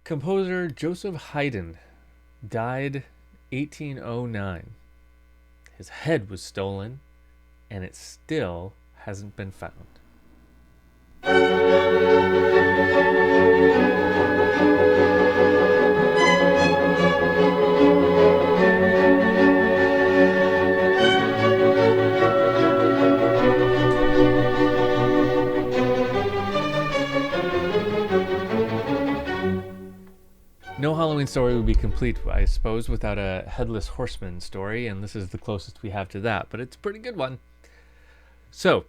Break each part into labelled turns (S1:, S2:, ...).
S1: Composer Joseph Haydn died 1809. His head was stolen, and it still hasn't been found. No Halloween story would be complete, I suppose, without a headless horseman story, and this is the closest we have to that, but it's a pretty good one. So,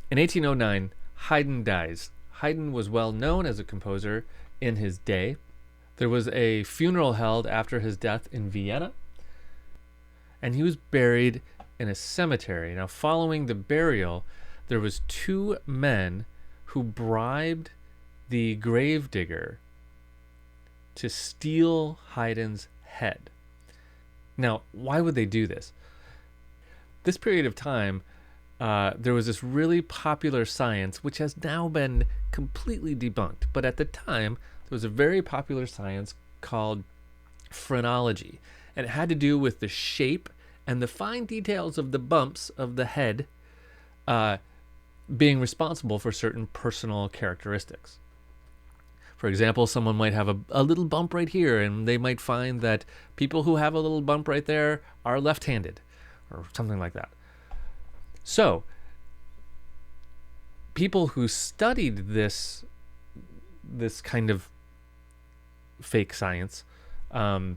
S1: in 1809, Haydn dies. Haydn was well known as a composer in his day. There was a funeral held after his death in Vienna, and he was buried in a cemetery. Now, following the burial, there was two men who bribed the gravedigger to steal Haydn's head. Now, why would they do this? This period of time, there was this really popular science, which has now been completely debunked. But at the time, there was a very popular science called phrenology. And it had to do with the shape and the fine details of the bumps of the head being responsible for certain personal characteristics. For example, someone might have a little bump right here, and they might find that people who have a little bump right there are left-handed, or something like that. So, people who studied this kind of fake science were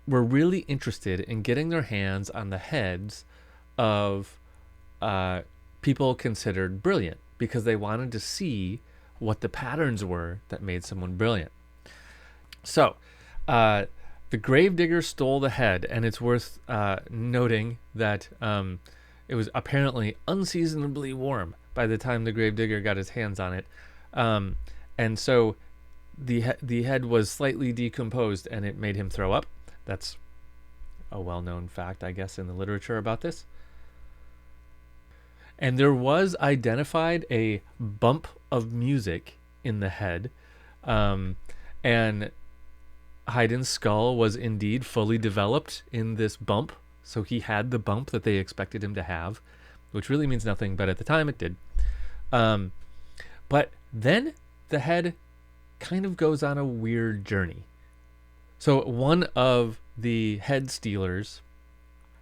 S1: really interested in getting their hands on the heads of people considered brilliant, because they wanted to see what the patterns were that made someone brilliant. So, the gravedigger stole the head, and it's worth noting that it was apparently unseasonably warm by the time the gravedigger got his hands on it, and so the head was slightly decomposed, and it made him throw up. That's a well-known fact, I guess, in the literature about this. And there was identified a bump of music in the head, and Haydn's skull was indeed fully developed in this bump, so he had the bump that they expected him to have, which really means nothing, but at the time it did. But then the head kind of goes on a weird journey. So one of the head stealers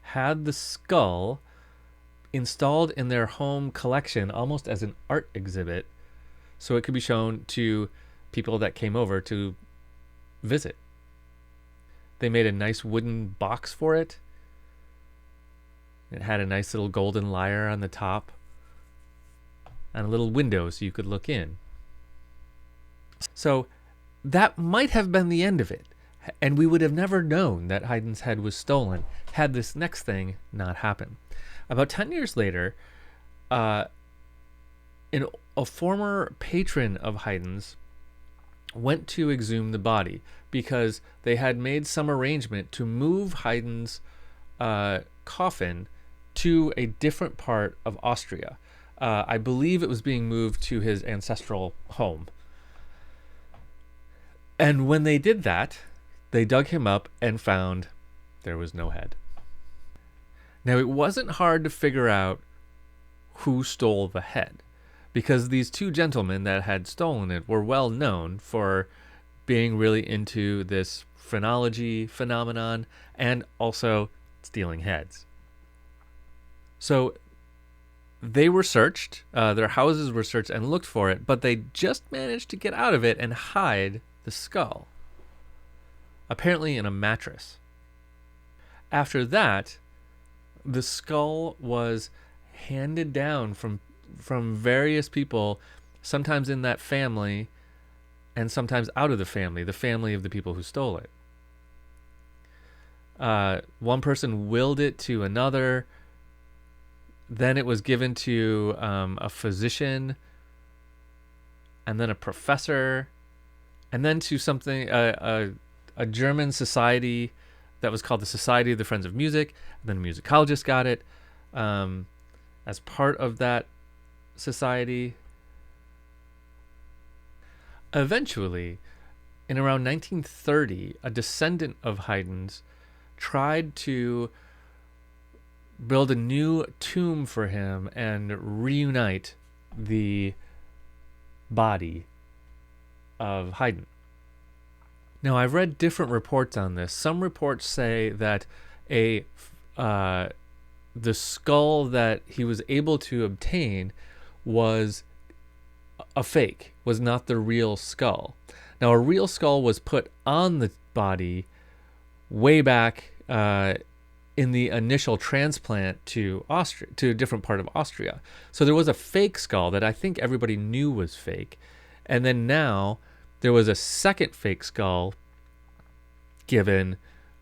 S1: had the skull installed in their home collection almost as an art exhibit, so it could be shown to people that came over to visit. They made a nice wooden box for it. It had a nice little golden lyre on the top and a little window so you could look in. So that might have been the end of it, and we would have never known that Haydn's head was stolen had this next thing not happened. About 10 years later, a former patron of Haydn's went to exhume the body because they had made some arrangement to move Haydn's coffin to a different part of Austria. I believe it was being moved to his ancestral home. And when they did that, they dug him up and found there was no head. Now, it wasn't hard to figure out who stole the head, because these two gentlemen that had stolen it were well known for being really into this phrenology phenomenon and also stealing heads. So they were searched, their houses were searched and looked for it, but they just managed to get out of it and hide the skull, apparently in a mattress. After that, the skull was handed down from various people, sometimes in that family and sometimes out of the family of the people who stole it. One person willed it to another. Then it was given to a physician, and then a professor, and then to something a German society that was called the Society of the Friends of Music. And then a musicologist got it as part of that society. Eventually, in around 1930, a descendant of Haydn's tried to build a new tomb for him and reunite the body of Haydn. Now, I've read different reports on this. Some reports say that the skull that he was able to obtain was a fake, was not the real skull. Now, a real skull was put on the body way back in the initial transplant to Austria, to a different part of Austria. So there was a fake skull that I think everybody knew was fake. And then now there was a second fake skull given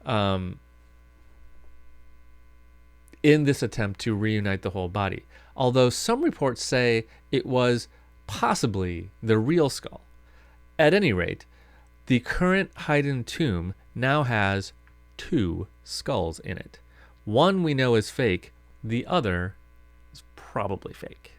S1: in this attempt to reunite the whole body. Although some reports say it was possibly the real skull. At any rate, the current Haydn tomb now has 2 skulls in it. One we know is fake, the other is probably fake.